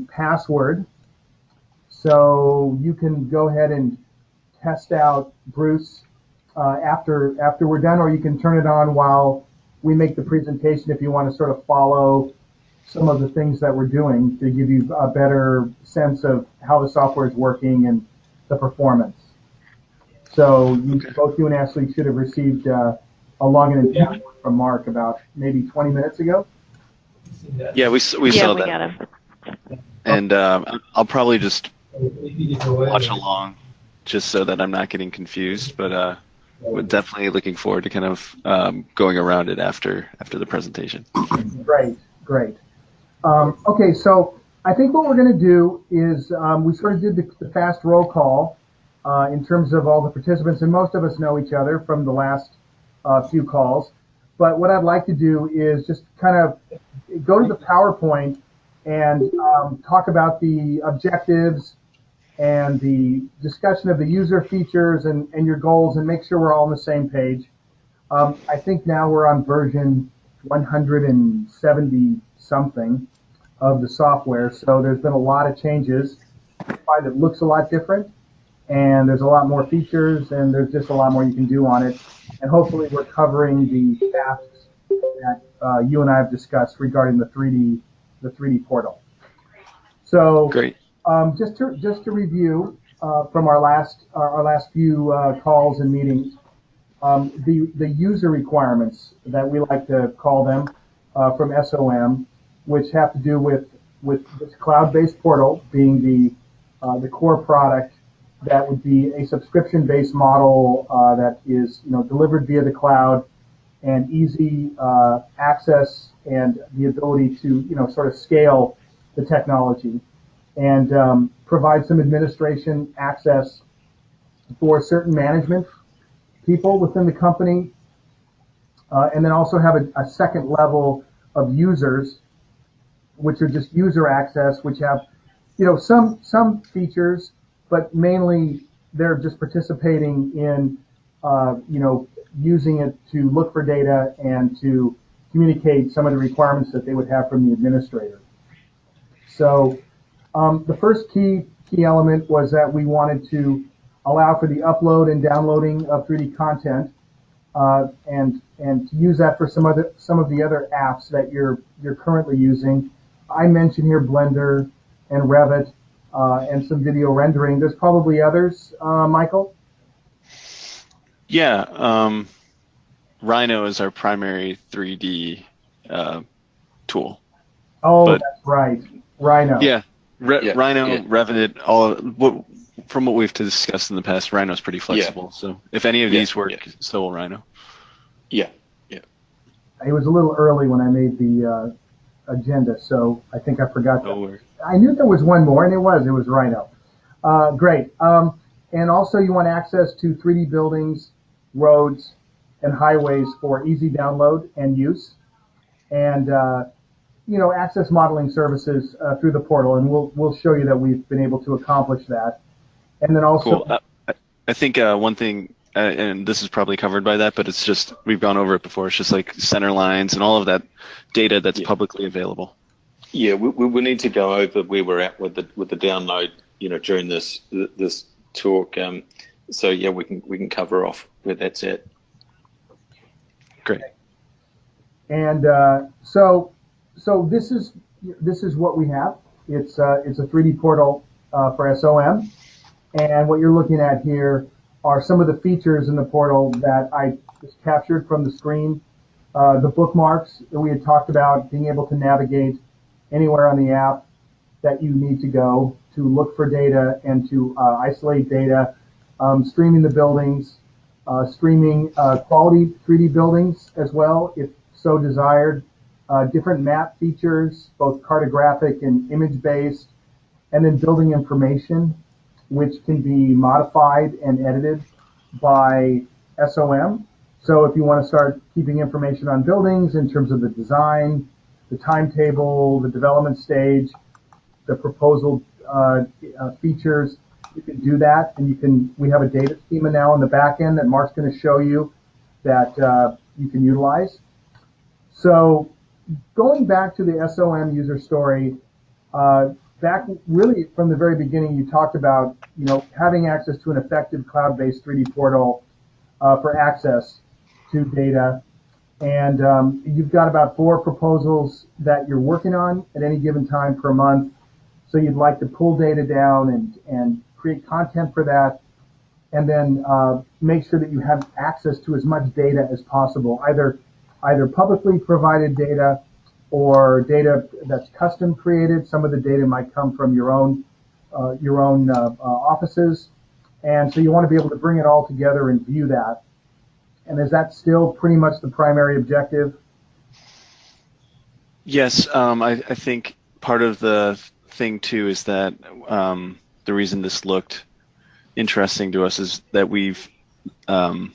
password. So you can go ahead and test out Bruce after we're done, or you can turn it on while we make the presentation if you want to sort of follow some of the things that we're doing to give you a better sense of how the software is working and the performance. So both you and Ashley should have received a login and password from Mark about maybe 20 minutes ago. Yeah, we saw that. Got him. And I'll probably just watch along just so that I'm not getting confused, but we're definitely looking forward to kind of going around it after the presentation. Great. Okay, so I think what we're going to do is we sort of did the fast roll call in terms of all the participants, and most of us know each other from the last few calls. But what I'd like to do is just kind of go to the PowerPoint and talk about the objectives and the discussion of the user features and your goals, and make sure we're all on the same page. I think now we're on version 170 something of the software, so there's been a lot of changes. I find it looks a lot different, and there's a lot more features, and there's just a lot more you can do on it. And hopefully we're covering the tasks that you and I have discussed regarding the 3D portal. So great. Just to review from our last few calls and meetings, the user requirements that we like to call them from SOM, which have to do with this cloud-based portal being the core product. That would be a subscription-based model that is delivered via the cloud, and easy access and the ability to sort of scale the technology, and provide some administration access for certain management people within the company, and then also have a second level of users, which are just user access, which have some features, but mainly they're just participating in using it to look for data and to communicate some of the requirements that they would have from the administrator. So the first key element was that we wanted to allow for the upload and downloading of 3D content, and to use that for some of the other apps that you're currently using. I mentioned here Blender and Revit and some video rendering. There's probably others, Michael? Yeah, Rhino is our primary 3D tool. Oh, that's right, Rhino. Yeah, Rhino, Revit, from what we've discussed in the past, Rhino's pretty flexible. So if any of these work, so will Rhino. Yeah. It was a little early when I made the agenda, so I think I forgot. No worries. I knew there was one more, and it was Rhino. Great. And also you want access to 3D buildings, roads, and highways for easy download and use, and access modeling services through the portal, and we'll show you that we've been able to accomplish that. And then also, cool. I think one thing, and this is probably covered by that, but it's just we've gone over it before. It's just like center lines and all of that data that's publicly available. Yeah, we need to go over where we're at with the download, during this talk. So yeah, we can cover off where that's at. Great. And so this is what we have. It's a 3D portal for SOM, and what you're looking at here are some of the features in the portal that I just captured from the screen. The bookmarks that we had talked about, being able to navigate anywhere on the app that you need to go to look for data and to isolate data, streaming the buildings, streaming quality 3D buildings as well, if so desired, different map features, both cartographic and image-based, and then building information, which can be modified and edited by SOM. So if you want to start keeping information on buildings in terms of the design, the timetable, the development stage, the proposal features, you can do that, and we have a data schema now in the back end that Mark's going to show you that you can utilize. So going back to the SOM user story, back really from the very beginning, you talked about, having access to an effective cloud-based 3D portal for access to data. And you've got about 4 proposals that you're working on at any given time per month. So you'd like to pull data down and create content for that, and then make sure that you have access to as much data as possible, either publicly provided data or data that's custom created. Some of the data might come from your own offices, and so you want to be able to bring it all together and view that. And is that still pretty much the primary objective? Yes, I think part of the thing too is that the reason this looked interesting to us is that we've I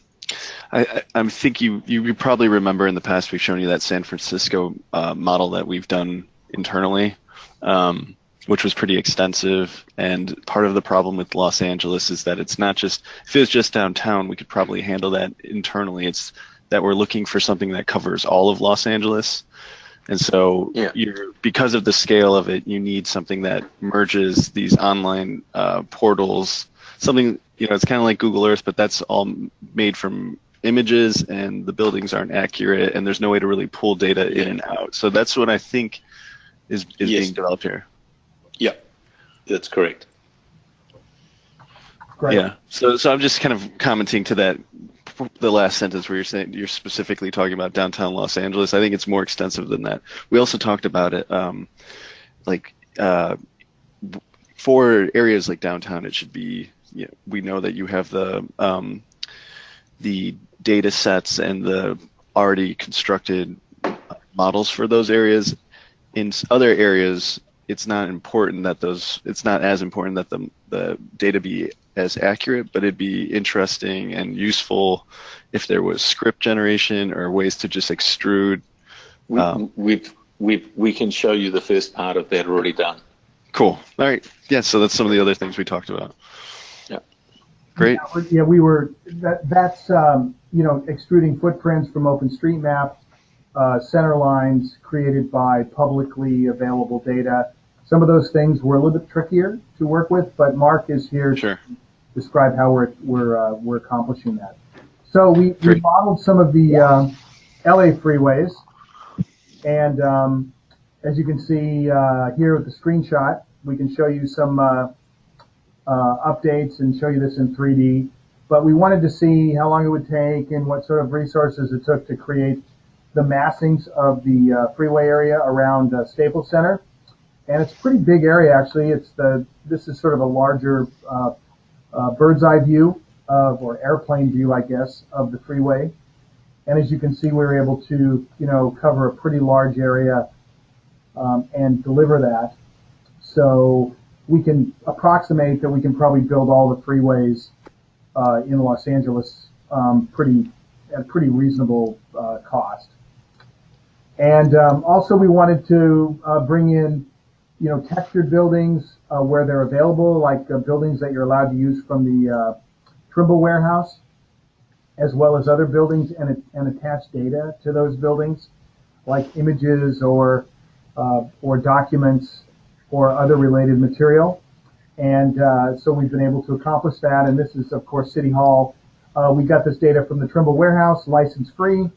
think you probably remember in the past we've shown you that San Francisco model that we've done internally, which was pretty extensive. And part of the problem with Los Angeles is that it's not just, if it was just downtown, we could probably handle that internally. It's that we're looking for something that covers all of Los Angeles. And so because of the scale of it, you need something that merges these online portals, something, it's kind of like Google Earth, but that's all made from images, and the buildings aren't accurate, and there's no way to really pull data in and out. So that's what I think is being developed here. Yeah, that's correct. Great. Yeah. So I'm just kind of commenting to that, the last sentence where you're saying you're specifically talking about downtown Los Angeles. I think it's more extensive than that. We also talked about it, for areas like downtown, it should be. We know that you have the data sets and the already constructed models for those areas. In other areas, it's not important that it's not as important that the data be as accurate, but it'd be interesting and useful if there was script generation or ways to just extrude. We can show you the first part of that already done. Cool. All right. Yeah. So that's some of the other things we talked about. Yeah. Great. Yeah, we were. That's extruding footprints from OpenStreetMap, center lines created by publicly available data. Some of those things were a little bit trickier to work with, but Mark is here to describe how we're accomplishing that. So we modeled some of the LA freeways, and as you can see here with the screenshot, we can show you some updates and show you this in 3D. But we wanted to see how long it would take and what sort of resources it took to create the massings of the freeway area around Staples Center. And it's a pretty big area, actually. This is sort of a larger bird's eye view or airplane view, I guess, of the freeway. And as you can see, we were able to, cover a pretty large area and deliver that. So we can approximate that we can probably build all the freeways in Los Angeles at a pretty reasonable cost. And also we wanted to bring in, textured buildings where they're available, like buildings that you're allowed to use from the Trimble warehouse, as well as other buildings, and attach data to those buildings, like images or documents or other related material. And so we've been able to accomplish that. And this is, of course, City Hall. We got this data from the Trimble warehouse, license free.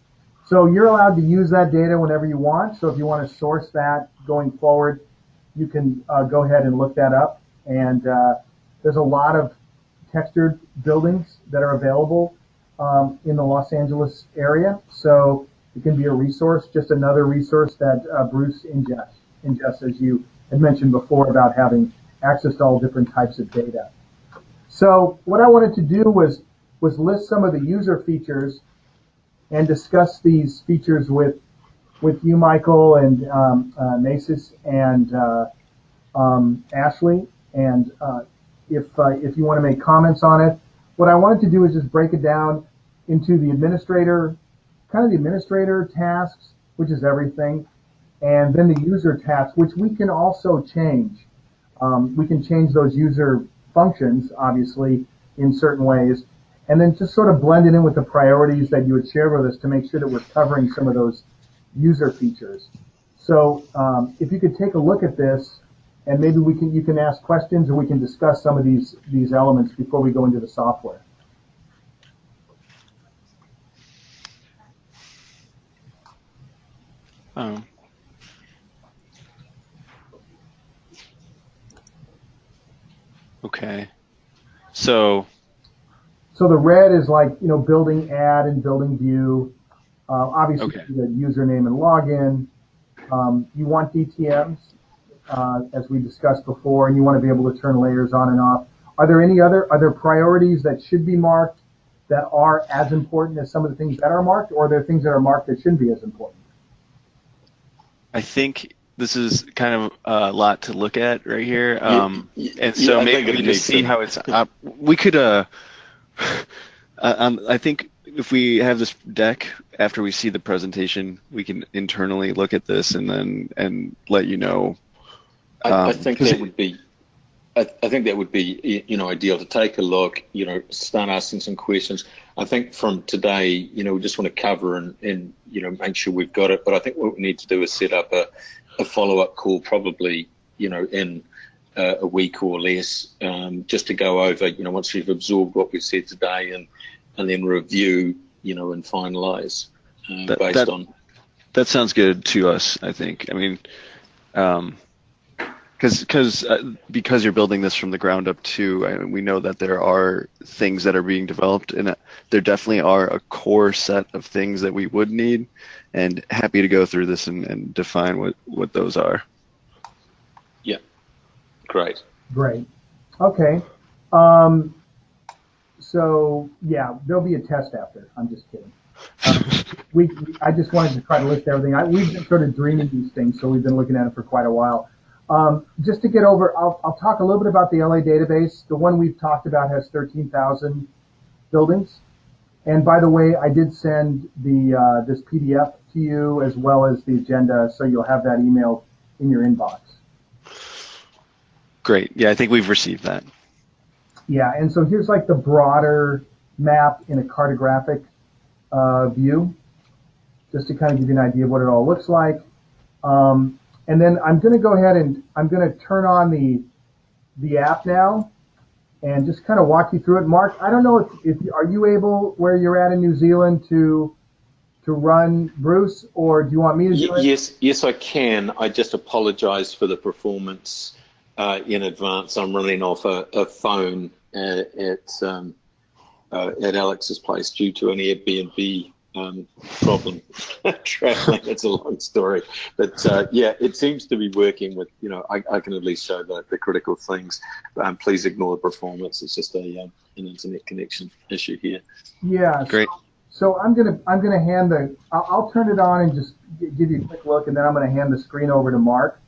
So you're allowed to use that data whenever you want. So if you want to source that going forward, you can go ahead and look that up. And there's a lot of textured buildings that are available in the Los Angeles area. So it can be a resource, just another resource that Bruce ingests, as you had mentioned before about having access to all different types of data. So what I wanted to do was list some of the user features and discuss these features with you, Michael, and Nasis and Ashley. And if you want to make comments on it, what I wanted to do is just break it down into the administrator tasks, which is everything, and then the user tasks, which we can also change. We can change those user functions, obviously, in certain ways, and then just sort of blend it in with the priorities that you had shared with us to make sure that we're covering some of those user features. So if you could take a look at this, and maybe you can ask questions, or we can discuss some of these elements before we go into the software. Oh. Okay. So the red is like, building add and building view. Obviously, okay. the username and login. You want DTMs, as we discussed before, and you want to be able to turn layers on and off. Are there priorities that should be marked that are as important as some of the things that are marked, or are there things that are marked that shouldn't be as important? I think this is kind of a lot to look at right here, and so maybe we just see how it's. We could. I think if we have this deck after we see the presentation, we can internally look at this and let you know. I think that would be. I think that would be, ideal to take a look, start asking some questions. I think from today, we just want to cover and make sure we've got it. But I think what we need to do is set up a follow-up call, probably, in a week or less, just to go over, once we've absorbed what we've said today, and then review, and finalize based on. That sounds good to us, I think. I mean, because you're building this from the ground up too, we know that there are things that are being developed, and there definitely are a core set of things that we would need, and happy to go through this and define what those are. Yeah, great. Okay. So yeah, there'll be a test after. I'm just kidding. I just wanted to try to list everything. We've been sort of dreaming these things, so we've been looking at it for quite a while. Just to get over, I'll talk a little bit about the LA database. The one we've talked about has 13,000 buildings. And by the way, I did send this PDF to you as well as the agenda, so you'll have that email in your inbox. Great. Yeah, I think we've received that. Yeah, and so here's like the broader map in a cartographic view, just to kind of give you an idea of what it all looks like. And then I'm going to go ahead and I'm going to turn on the app now and just kind of walk you through it. Mark, I don't know if are you able, where you're at in New Zealand, to run Bruce, or do you want me to do it? Yes, I can. I just apologize for the performance in advance. I'm running off a phone at Alex's place due to an Airbnb problem traveling. It's a long story, but yeah, it seems to be working with, I can at least show the critical things. Please ignore the performance. It's just an internet connection issue here. Yeah, great. So I'm gonna hand I'll turn it on and just give you a quick look, and then I'm gonna hand the screen over to Mark.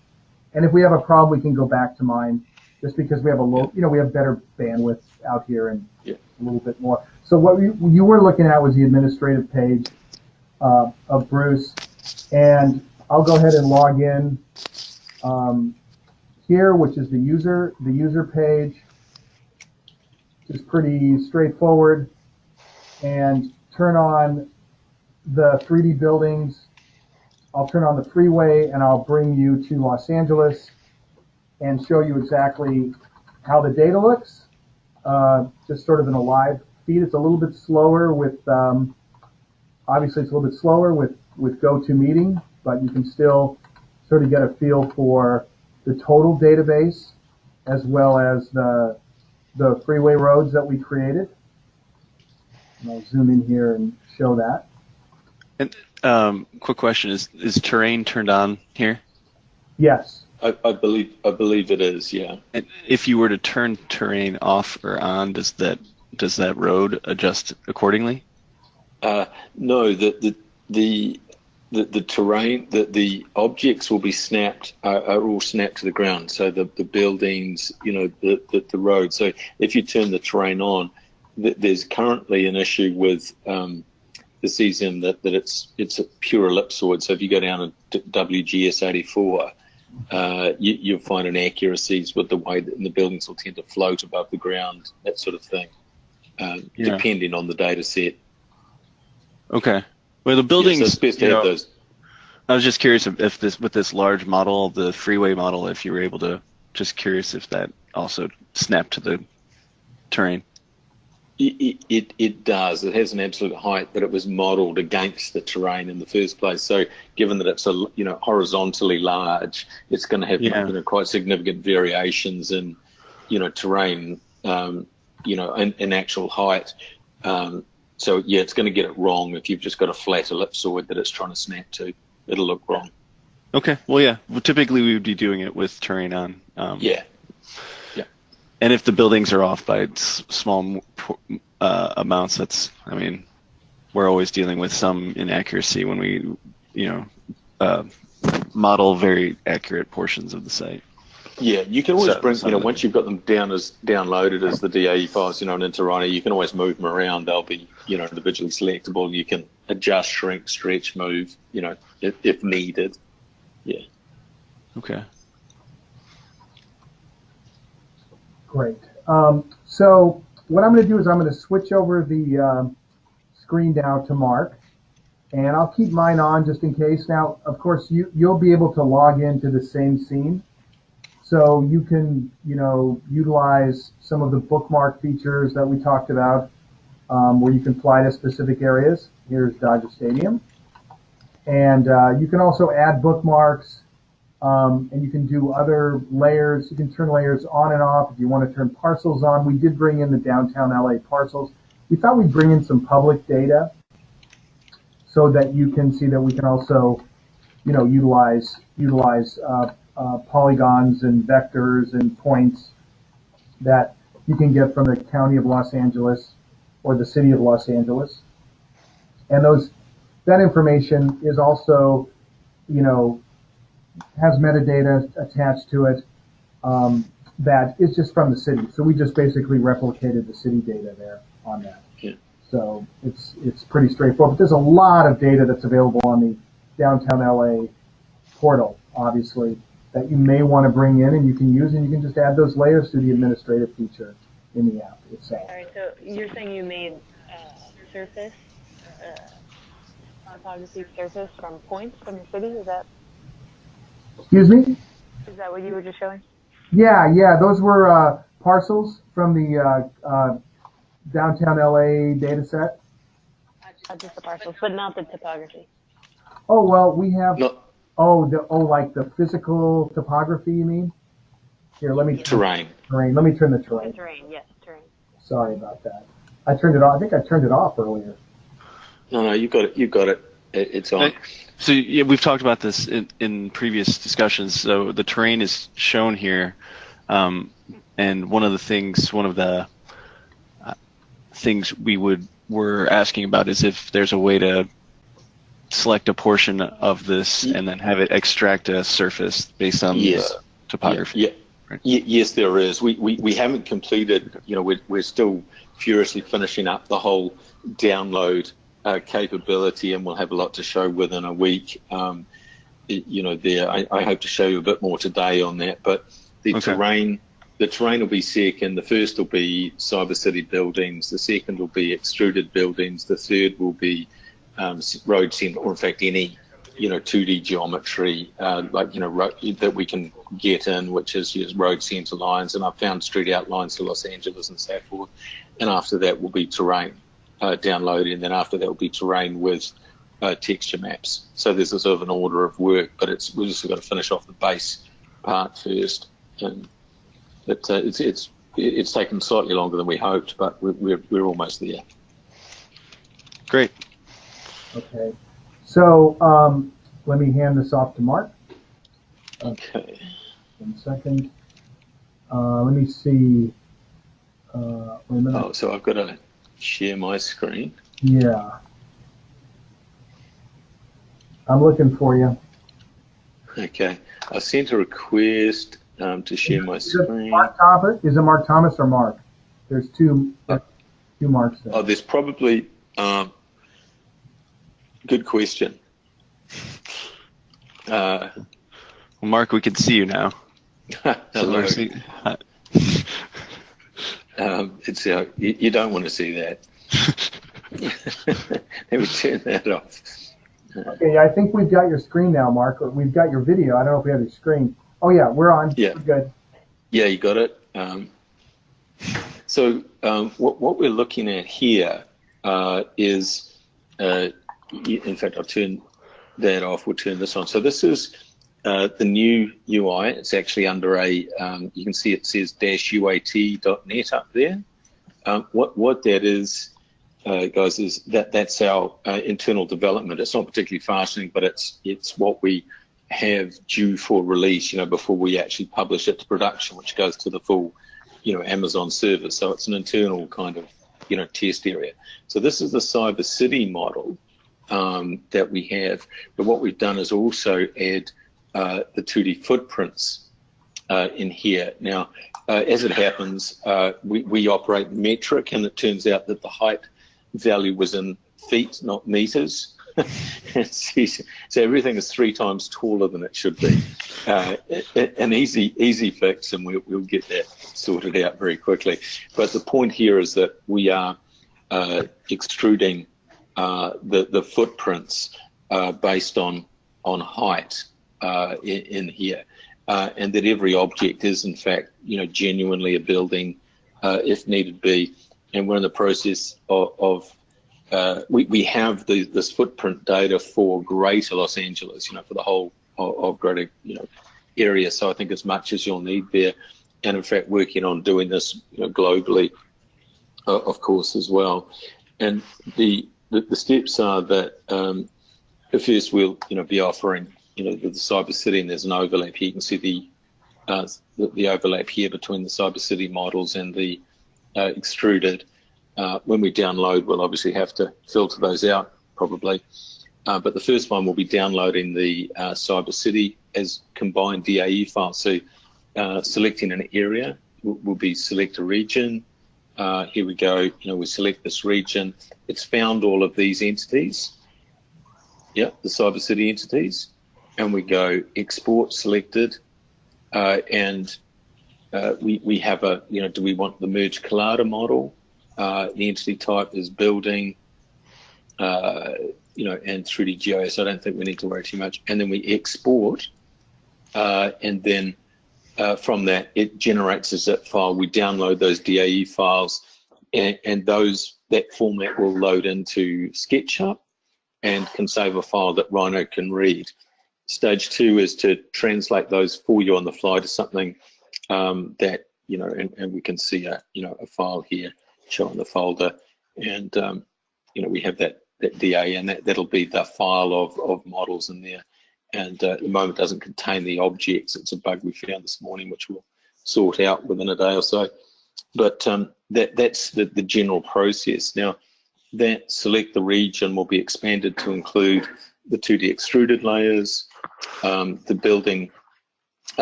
And if we have a problem, we can go back to mine, just because we have we have better bandwidth out here and a little bit more. So what you were looking at was the administrative page of Bruce, and I'll go ahead and log in here, which is the user page. It's pretty straightforward, and turn on the 3D buildings. I'll turn on the freeway, and I'll bring you to Los Angeles and show you exactly how the data looks, just sort of in a live feed. It's a little bit slower with, obviously it's a little bit slower with GoToMeeting, but you can still sort of get a feel for the total database as well as the freeway roads that we created. And I'll zoom in here and show that. And quick question, is terrain turned on here? Yes. I believe it is, yeah. And if you were to turn terrain off or on, does that road adjust accordingly? No, the terrain, the objects will be snapped, are all snapped to the ground. So the buildings, the road. So if you turn the terrain on, there's currently an issue with the cesium that it's a pure ellipsoid. So if you go down to WGS 84, you'll find inaccuracies with the way that the buildings will tend to float above the ground, that sort of thing, depending on the data set. Okay. Well, the buildings, so it's best to have those. I was just curious if with this large model, the freeway model, if you were able to just curious if that also snapped to the terrain. It does. It has an absolute height, but it was modelled against the terrain in the first place. So, given that it's horizontally large, it's going to have quite significant variations in terrain, in actual height. So yeah, it's going to get it wrong if you've just got a flat ellipsoid that it's trying to snap to. It'll look wrong. Okay. Well, yeah. Well, typically we would be doing it with terrain on. Yeah. And if the buildings are off by small amounts, we're always dealing with some inaccuracy when we, model very accurate portions of the site. Yeah, you can always bring, once you've got them downloaded as the DAE files, into Rhino, you can always move them around. They'll be, individually selectable. You can adjust, shrink, stretch, move, if needed. Yeah. Okay. Great. So what I'm going to do is I'm going to switch over the screen now to Mark, and I'll keep mine on just in case. Now, of course, you'll be able to log into the same scene, so you can utilize some of the bookmark features that we talked about, where you can fly to specific areas. Here's Dodger Stadium, and you can also add bookmarks. And you can do other layers. You can turn layers on and off if you want to turn parcels on. We did bring in the downtown LA parcels. We thought we'd bring in some public data so that you can see that we can also, utilize polygons and vectors and points that you can get from the County of Los Angeles or the City of Los Angeles. And that information is also, has metadata attached to it that is just from the city. So we just basically replicated the city data there on that. Yeah. So it's pretty straightforward. But there's a lot of data that's available on the Downtown LA portal, obviously, that you may want to bring in and you can use, and you can just add those layers to the administrative feature in the app itself. All right, so you're saying you made surface, topography surface from points from the city? Is that? Excuse me? Is that what you were just showing? Yeah. Those were parcels from the Downtown LA data set. Just the parcels, but not the topography. Oh, well, we have... No. Like the physical topography, you mean? Here, let me... Terrain. Let me turn the terrain. Terrain, yes, terrain. Sorry about that. I turned it off. I think I turned it off earlier. No, you got it. It's on. So yeah, we've talked about this in previous discussions. So the terrain is shown here, and one of the things we're asking about is if there's a way to select a portion of this and then have it extract a surface based on the topography. Yeah. Right? Yes, there is. We haven't completed. We're still furiously finishing up the whole download capability, and we'll have a lot to show within a week. I hope to show you a bit more today on that. But the terrain will be second. The first will be Cyber City buildings. The second will be extruded buildings. The third will be road center, or in fact any 2D geometry that we can get in, which is road center lines. And I've found street outlines to Los Angeles and so forth. And after that will be terrain. Download, and then after that will be terrain with texture maps. So there's a sort of an order of work, but we've just got to finish off the base part first. And it's taken slightly longer than we hoped, but we're almost there. Great. Okay. So let me hand this off to Mark. Okay. 1 second. Let me see. Wait a minute. Oh, so I've got to share my screen. Yeah. I'm looking for you. Okay. I sent a request to share my screen. Mark Thomas? Is it Mark Thomas or Mark? There's two Marks there. Oh, there's probably... good question. Well, Mark, we can see you now. Hello. It's you don't want to see that. Let me turn that off. Okay, I think we've got your screen now, Mark. Or we've got your video. I don't know if we have your screen. Oh yeah, we're on. Yeah. We're good. Yeah, you got it. What we're looking at here is, in fact, I'll turn that off. We'll turn this on. So this is the new UI. It's actually under a, you can see it says -uat.net up there. What that is, guys, is that's our internal development. It's not particularly fascinating, but it's what we have due for release, before we actually publish it to production, which goes to the full, Amazon server. So it's an internal kind of, test area. So this is the Cyber City model that we have. But what we've done is also add the 2D footprints in here. Now, as it happens, we operate metric, and it turns out that the height value was in feet, not meters. So everything is 3 times taller than it should be. An easy fix, and we'll get that sorted out very quickly. But the point here is that we are extruding the footprints based on height in here, and that every object is in fact genuinely a building if need be. And we're in the process of we have this footprint data for Greater Los Angeles, for the whole of Greater area. So I think as much as you'll need there, and in fact working on doing this globally, of course, as well. And the steps are that first we'll be offering the Cyber City, and there's an overlap here. You can see the overlap here between the Cyber City models and the extruded. When we download, we'll obviously have to filter those out probably. But the first one will be downloading the Cyber City as combined DAE file. So selecting an area, will be select a region. Here we go, we select this region. It's found all of these entities. Yeah, the Cyber City entities. And we go export selected. And we have a, do we want the merge collada model? The entity type is building, and 3D Geo, so I don't think we need to worry too much. And then we export, and then from that, it generates a zip file. We download those DAE files, and that format will load into SketchUp and can save a file that Rhino can read. Stage 2 is to translate those for you on the fly to something that, and we can see a file here showing the folder, and we have that DA, and that'll be the file of models in there. And at the moment it doesn't contain the objects. It's a bug we found this morning, which we'll sort out within a day or so. But that's the general process. Now, that select the region will be expanded to include the 2D extruded layers, the building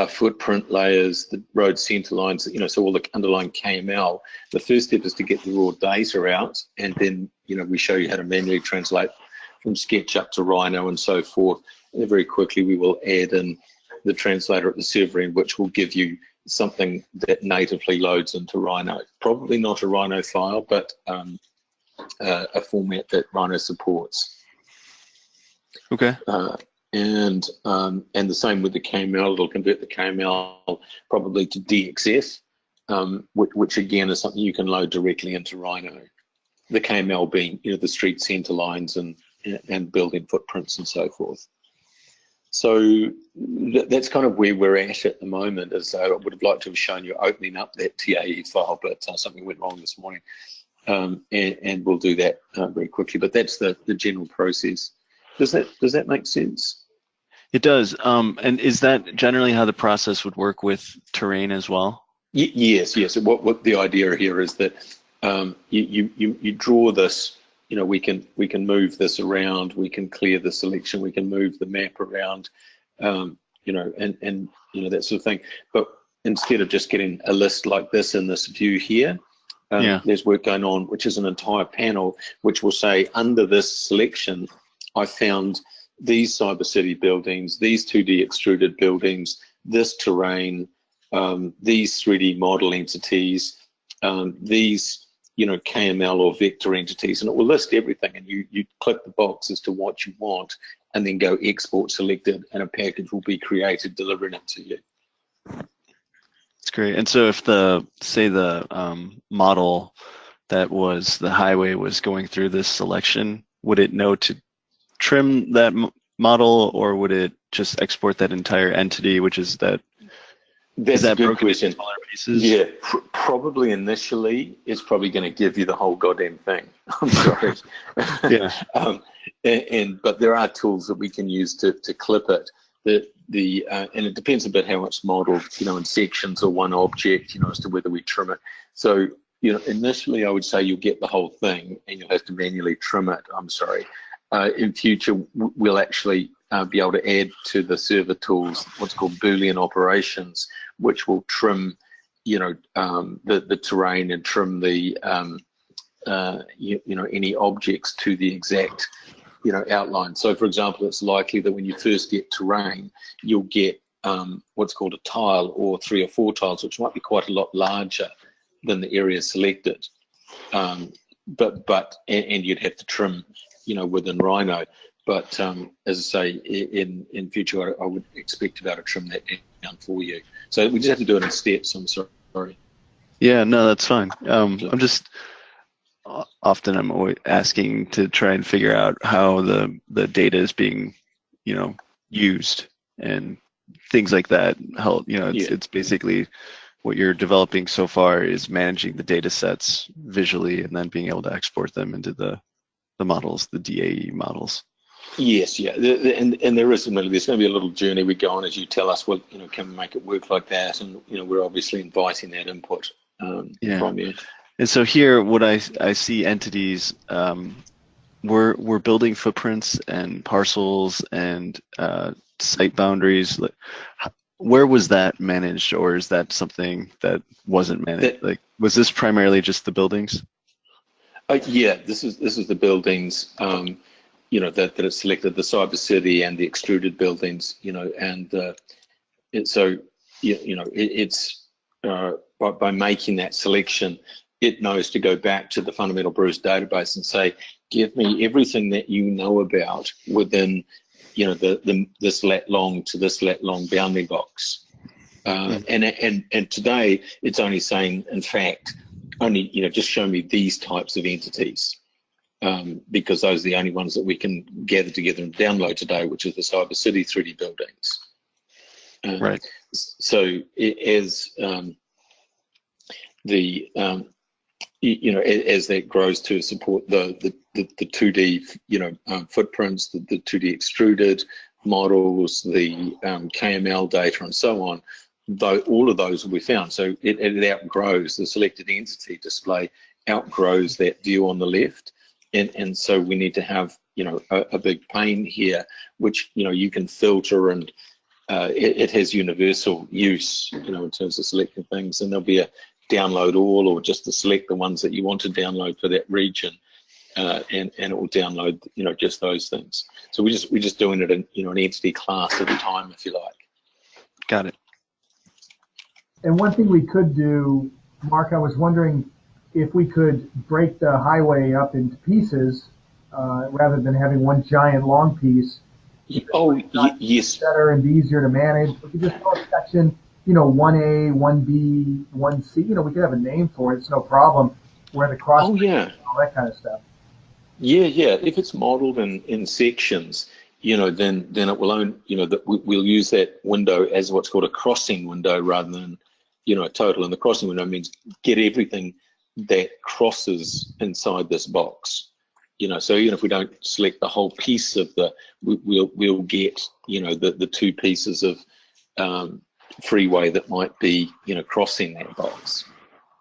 footprint layers, the road center lines, so all the underlying KML. The first step is to get the raw data out, and then, we show you how to manually translate from SketchUp to Rhino and so forth. And very quickly, we will add in the translator at the server end, which will give you something that natively loads into Rhino. Probably not a Rhino file, but a format that Rhino supports. Okay. And the same with the KML. It'll convert the KML probably to DXF, which again is something you can load directly into Rhino. The KML being, the street center lines and building footprints and so forth. So that's kind of where we're at the moment. As I would have liked to have shown you opening up that TAE file, but something went wrong this morning, and we'll do that very quickly. But that's the general process. Does that make sense? It does. And is that generally how the process would work with terrain as well? Yes. What the idea here is that you draw this. We can move this around. We can clear the selection. We can move the map around. And that sort of thing. But instead of just getting a list like this in this view here, there's work going on, which is an entire panel, which will say under this selection, I found these Cyber City buildings, these 2D extruded buildings, this terrain, these 3D model entities, these KML or vector entities, and it will list everything, and you click the box as to what you want, and then go export selected, and a package will be created delivering it to you. That's great. And so if the, say the model that was the highway was going through this selection, would it know to trim that model, or would it just export that entire entity, which is that, That's is that a good broken question. into smaller pieces? Yeah, probably initially it's probably going to give you the whole goddamn thing. I'm sorry. Yeah. But there are tools that we can use to clip it. And it depends a bit how much model, in sections or one object, as to whether we trim it. So, initially I would say you'll get the whole thing and you'll have to manually trim it. I'm sorry. In future, we'll actually be able to add to the server tools what's called Boolean operations, which will trim, the terrain and trim the, any objects to the exact, outline. So, for example, it's likely that when you first get terrain, you'll get what's called a tile or 3 or 4 tiles, which might be quite a lot larger than the area selected. But you'd have to trim, within Rhino. But as I say, in future, I would expect to be able to trim that down for you. So we just have to do it in steps. I'm sorry. Yeah, no, that's fine. I'm just often I'm always asking to try and figure out how the data is being, used and things like that. How it's basically what you're developing so far is managing the data sets visually and then being able to export them into the models, the DAE models. Yes, yeah, and there's going to be a little journey we go on as you tell us, well, can we make it work like that? And we're obviously inviting that input from you. And so here, what I see entities, we're building footprints and parcels and site boundaries. Where was that managed, or is that something that wasn't managed? Was this primarily just the buildings? Yeah, this is the buildings. That it's selected, the cyber city and the extruded buildings. It's by making that selection, it knows to go back to the fundamental Bruce database and say, give me everything that you know about within, this lat long to this lat long bounding box. And today it's only saying, in fact, only, just show me these types of entities. Because those are the only ones that we can gather together and download today, which is the Cyber City 3D buildings. Right. So as as that grows to support the 2D footprints, the 2D extruded models, the KML data, and so on, though all of those will be found. So it outgrows the selected entity display, outgrows that view on the left. And so we need to have, a big pane here, which, you can filter, and it has universal use, in terms of selecting things. And there'll be a download all, or just to select the ones that you want to download for that region, and it will download, just those things. So we're just doing it in, an entity class at a time, if you like. Got it. And one thing we could do, Mark, I was wondering if we could break the highway up into pieces rather than having one giant long piece. Yes. Better and be easier to manage. We could just call it section, 1A, 1B, 1C. We could have a name for it. It's no problem. Where the cross, all that kind of stuff. Yeah. If it's modeled in sections, then it will own, that we'll use that window as what's called a crossing window rather than, a total. And the crossing window means get everything that crosses inside this box. So even if we don't select the whole piece of we'll get, the 2 pieces of freeway that might be, crossing that box.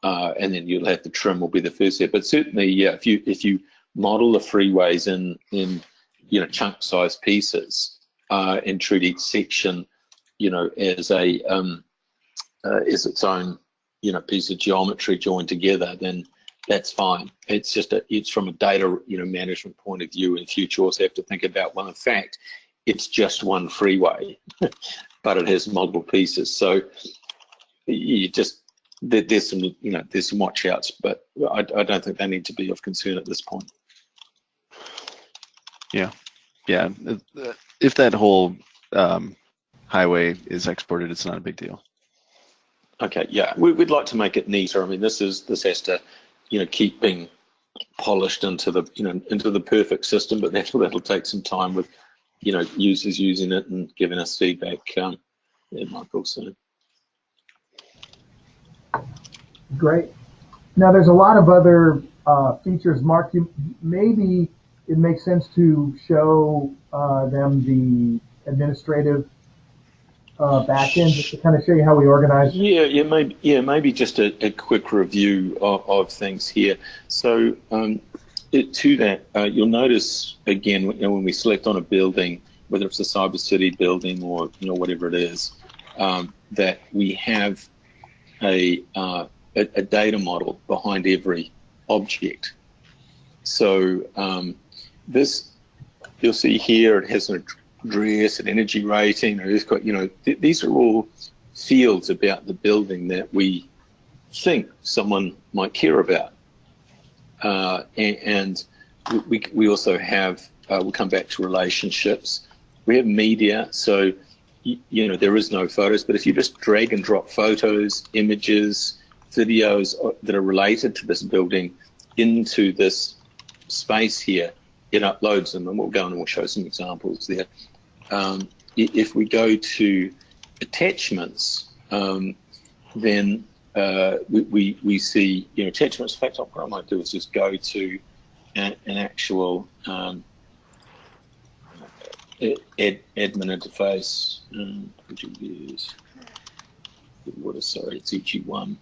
And then you'll have the trim will be the first step. But certainly, yeah, if you model the freeways in chunk size pieces, and treat each section, as its own, piece of geometry joined together, then that's fine. It's just it's from a data, management point of view. In future, also have to think about, well, in fact, it's just one freeway, but it has multiple pieces. So there's some watch outs, but I don't think they need to be of concern at this point. Yeah. If that whole highway is exported, it's not a big deal. Okay, yeah, we'd like to make it neater. I mean, this has to, keep being polished into the perfect system, but that'll take some time with, users using it and giving us feedback. Yeah, Michael. So Great. Now, there's a lot of other features. Mark, maybe it makes sense to show them the administrative back end, just to kind of show you how we organize. Maybe just a quick review of things here. So to that, you'll notice again, when we select on a building, whether it's a cyber city building or whatever it is, that we have a data model behind every object. So this, you'll see here, it has an address, an energy rating, or it's got, these are all fields about the building that we think someone might care about. And we also have, we'll come back to relationships. We have media, so there is no photos, but if you just drag and drop photos, images, videos that are related to this building into this space here, it uploads them, and we'll go and we'll show some examples there. If we go to attachments, then we see attachments. In fact, what I might do is just go to an actual admin interface. Would you use? Sorry, it's EdgyGeo.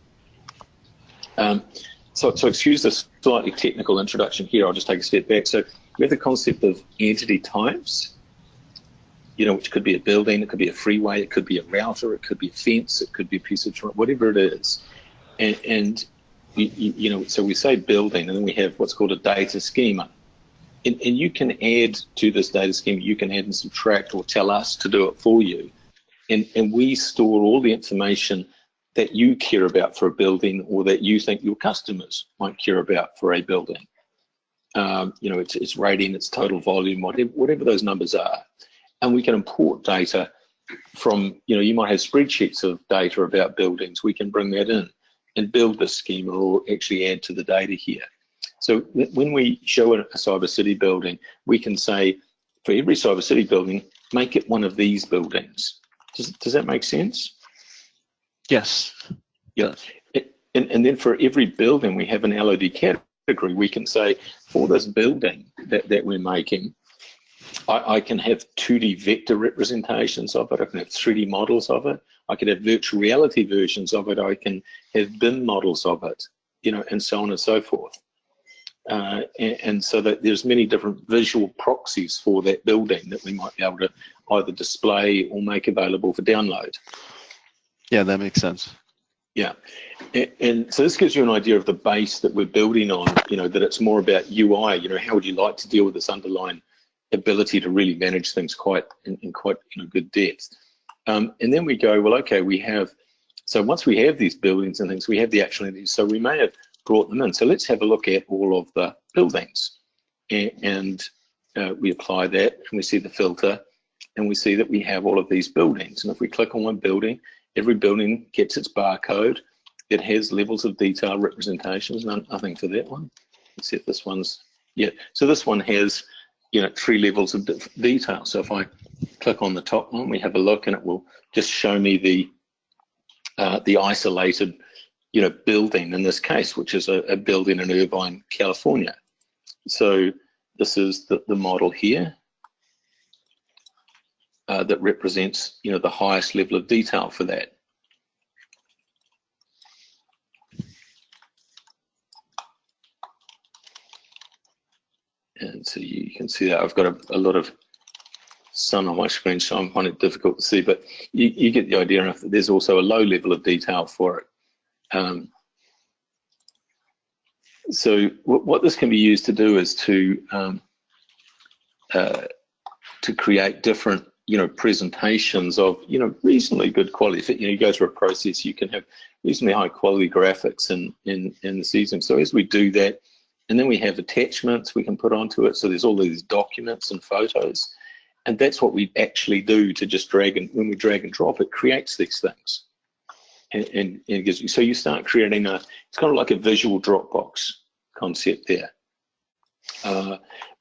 So excuse this slightly technical introduction here. I'll just take a step back. So we have the concept of entity types, which could be a building, it could be a freeway, it could be a router, it could be a fence, it could be a piece of terrain, whatever it is. And so we say building, and then we have what's called a data schema. And you can add to this data schema, you can add and subtract or tell us to do it for you. And we store all the information that you care about for a building, or that you think your customers might care about for a building. Its rating, its total volume, whatever those numbers are. And we can import data from, you might have spreadsheets of data about buildings. We can bring that in and build the schema, or actually add to the data here. So when we show a cyber city building, we can say, for every cyber city building, make it one of these buildings. Does that make sense? Yes. Yeah. And then for every building, we have an LOD category. We can say, for this building that we're making, I can have 2D vector representations of it. I can have 3D models of it. I can have virtual reality versions of it. I can have BIM models of it, and so on and so forth. And so that there's many different visual proxies for that building that we might be able to either display or make available for download. Yeah, that makes sense. Yeah, and so this gives you an idea of the base that we're building on, that it's more about UI, how would you like to deal with this underlying ability to really manage things in quite good depth. And then we go, well, okay, so once we have these buildings and things, we have the actual entities, so we may have brought them in. So let's have a look at all of the buildings. And we apply that, and we see the filter, and we see that we have all of these buildings. And if we click on one building, every building gets its barcode. It has levels of detail representations. Nothing for that one, except this one's, yeah. So this one has, 3 levels of detail. So if I click on the top one, we have a look, and it will just show me the isolated, building in this case, which is a building in Irvine, California. So this is the model here that represents, the highest level of detail for that. And so you can see that I've got a lot of sun on my screen, so I find it difficult to see, but you get the idea. And there's also a low level of detail for it. So what this can be used to do is to create different, presentations of, reasonably good quality. If you go through a process, you can have reasonably high quality graphics in the season. So as we do that, and then we have attachments we can put onto it. So there's all these documents and photos, and that's what we actually do to just when we drag and drop, it creates these things. it gives you, so you start creating it's kind of like a visual Dropbox concept there.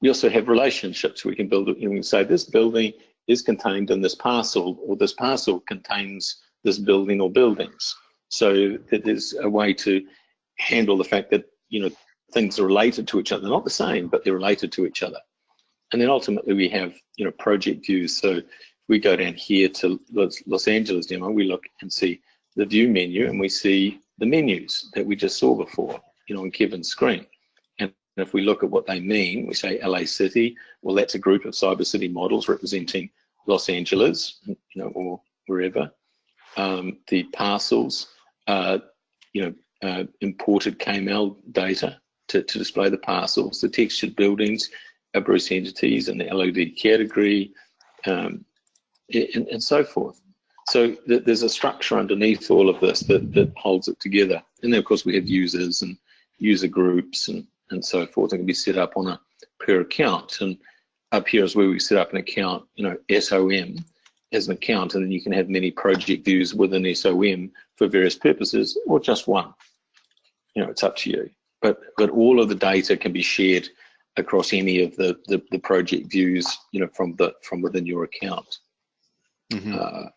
We also have relationships. We can build it, we can say this building is contained in this parcel, or this parcel contains this building or buildings. So that there's a way to handle the fact that, things are related to each other. They're not the same, but they're related to each other. And then ultimately we have, project views. So we go down here to Los Angeles demo, we look and see the view menu, and we see the menus that we just saw before, on Kevin's screen. And if we look at what they mean, we say LA City, well, that's a group of cyber city models representing Los Angeles, or wherever. The parcels, imported KML data to display the parcels, the textured buildings, Bruce entities in the LOD category, and so forth. So there's a structure underneath all of this that holds it together. And then, of course, we have users and user groups and so forth. It can be set up on a per account. And up here is where we set up an account, SOM as an account, and then you can have many project views within SOM for various purposes, or just one. It's up to you. But all of the data can be shared across any of the project views, from within your account. Mm-hmm.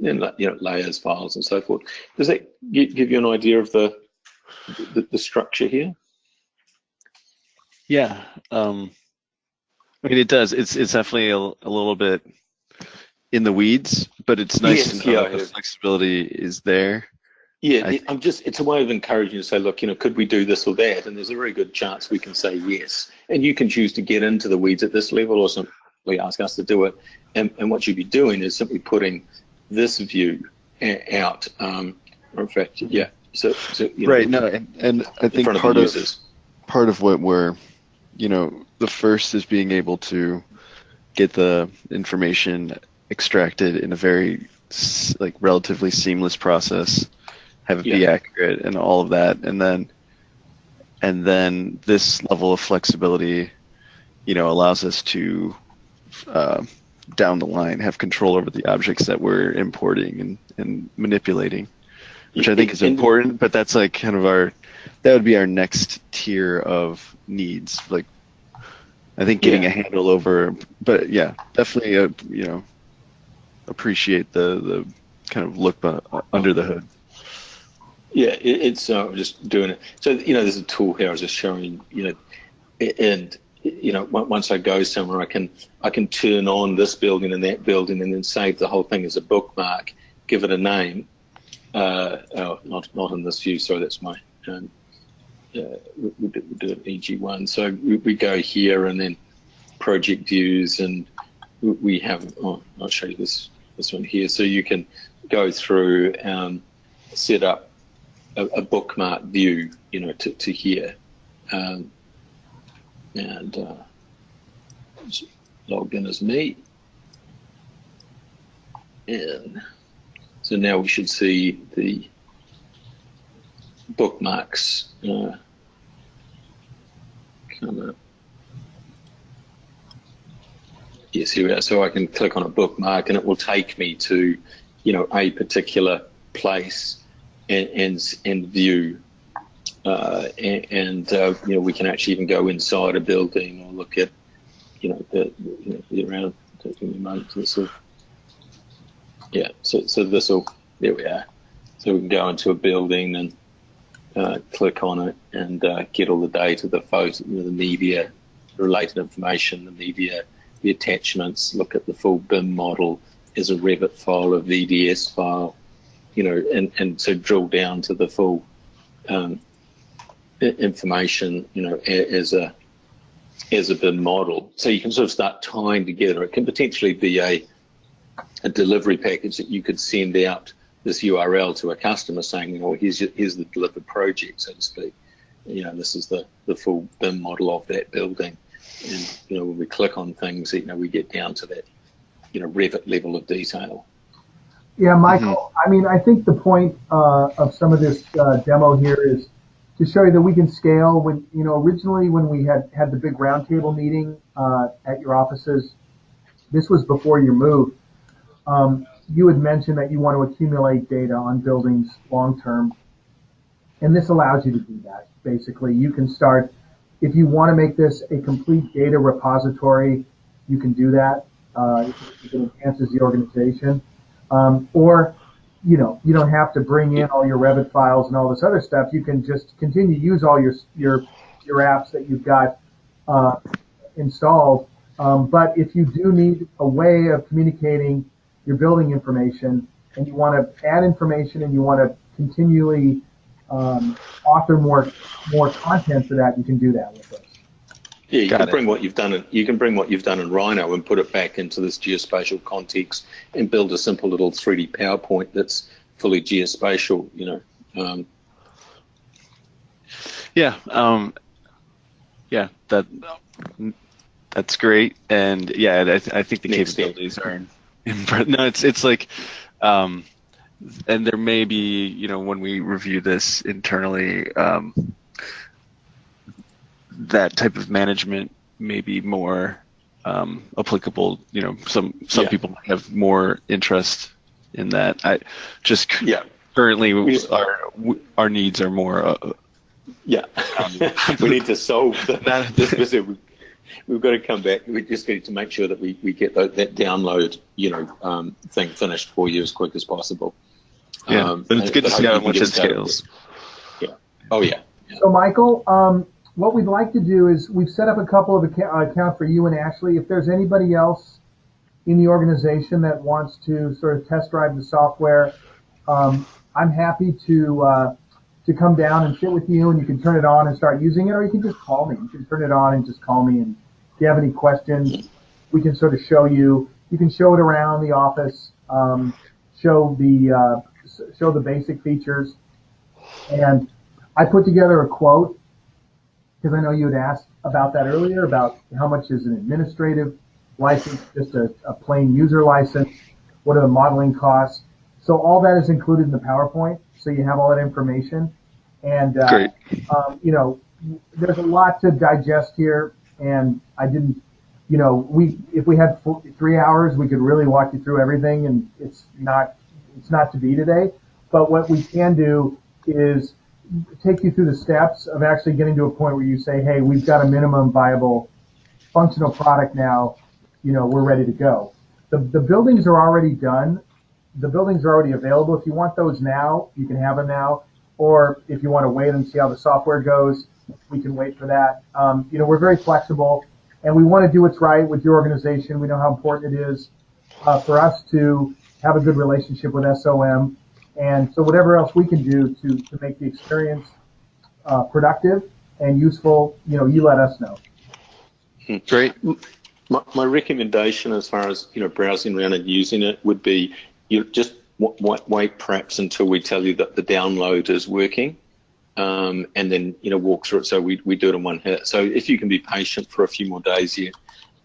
And layers, files, and so forth. Does that give you an idea of the structure here? Yeah, it does. It's definitely a little bit in the weeds, but it's nice to know that the flexibility is there. Yeah, it's a way of encouraging you to say, look, could we do this or that? And there's a very good chance we can say yes. And you can choose to get into the weeds at this level, or simply ask us to do it. And what you'd be doing is simply putting this view out. Or in fact, yeah. So right. No, and I think part of what we're, the first is being able to get the information extracted in a very relatively seamless process, have it be accurate and all of that, and then this level of flexibility, allows us to down the line have control over the objects that we're importing and manipulating, which I think is important. But that's kind of that would be our next tier of needs. I think getting a handle over, but yeah, definitely appreciate the kind of look under the hood. Yeah, it's just doing it. So there's a tool here I was just showing. And once I go somewhere, I can turn on this building and that building, and then save the whole thing as a bookmark, give it a name. Not in this view. Sorry, that's my. We do an EG1. So we go here, and then project views, and we have. I'll show you this one here. So you can go through, set up a bookmark view, to here, and logged in as me, and so now we should see the bookmarks come up. Yes, here we are. So I can click on a bookmark, and it will take me to, a particular place and view. We can actually even go inside a building or look at, around. Taking a moment to sort of, So this will. There we are. So we can go into a building and click on it and get all the data, the photo, the media, the related information, the media, the attachments. Look at the full BIM model as a Revit file, a VDS file, and so drill down to the full information, as a BIM model. So you can sort of start tying together. It can potentially be a delivery package that you could send out this URL to a customer saying, here's the delivered project, so to speak. This is the full BIM model of that building. And, when we click on things, we get down to that, Revit level of detail. Yeah, Michael, I think the point of some of this demo here is to show you that we can scale. When, originally when we had the big roundtable meeting at your offices, this was before your move. you had mentioned that you want to accumulate data on buildings long term, and this allows you to do that. Basically, you can start, if you want to make this a complete data repository, you can do that. It enhances the organization. Or, you don't have to bring in all your Revit files and all this other stuff. You can just continue to use all your apps that you've got installed. But if you do need a way of communicating your building information, and you want to add information, and you want to continually author more content for that, you can do that with this. Yeah, you can bring what you've done in Rhino and put it back into this geospatial context and build a simple little 3D PowerPoint that's fully geospatial. That's great, and I think the capabilities are. No, it's like, and there may be, when we review this internally, that type of management may be more applicable. Some people might have more interest in that. Currently our needs are more. We need to solve that. We've got to come back. We just need to make sure that we get that download, thing finished for you as quick as possible. But it's good to see how much it scales. Yeah. Oh yeah. So Michael, what we'd like to do is we've set up a couple of accounts for you and Ashley. If there's anybody else in the organization that wants to sort of test drive the software, I'm happy to come down and sit with you, and you can turn it on and start using it, or you can just call me. You can turn it on and just call me, and if you have any questions, we can sort of show you. You can show it around the office, show the basic features. And I put together a quote, because I know you had asked about that earlier, about how much is an administrative license, just a plain user license, what are the modeling costs. So all that is included in the PowerPoint, so you have all that information. And, Great. There's a lot to digest here, and I didn't, if we had 3 hours, we could really walk you through everything, and it's not to be today. But what we can do is take you through the steps of actually getting to a point where you say, hey, we've got a minimum viable functional product now, we're ready to go. The buildings are already done. The buildings are already available. If you want those now, you can have them now. Or if you want to wait and see how the software goes, we can wait for that. We're very flexible, and we want to do what's right with your organization. We know how important it is for us to have a good relationship with SOM. And so whatever else we can do to make the experience productive and useful, you let us know. Great. My recommendation as far as, browsing around and using it would be just wait perhaps until we tell you that the download is working, and then, walk through it. So we do it in one hit. So if you can be patient for a few more days yet,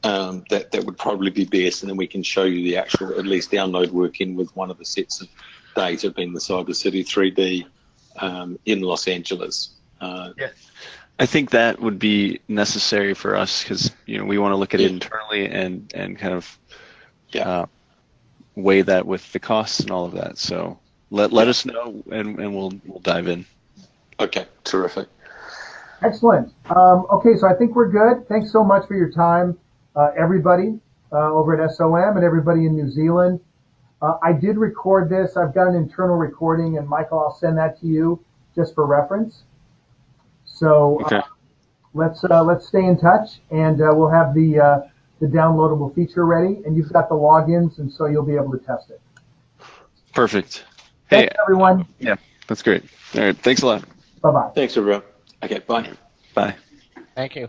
that would probably be best. And then we can show you the actual, at least download working with one of the sets of data being the Cyber City 3D in Los Angeles. I think that would be necessary for us because, we want to look at it internally and kind of weigh that with the costs and all of that. So let us know, and we'll dive in. Okay, terrific. Excellent. Okay, so I think we're good. Thanks so much for your time, everybody over at SOM and everybody in New Zealand. I did record this. I've got an internal recording, and Michael, I'll send that to you just for reference. So let's stay in touch, and we'll have the downloadable feature ready, and you've got the logins, and so you'll be able to test it. Perfect. Thanks, everyone. Yeah, that's great. All right, thanks a lot. Bye-bye. Thanks, everyone. Okay, bye. Bye. Thank you.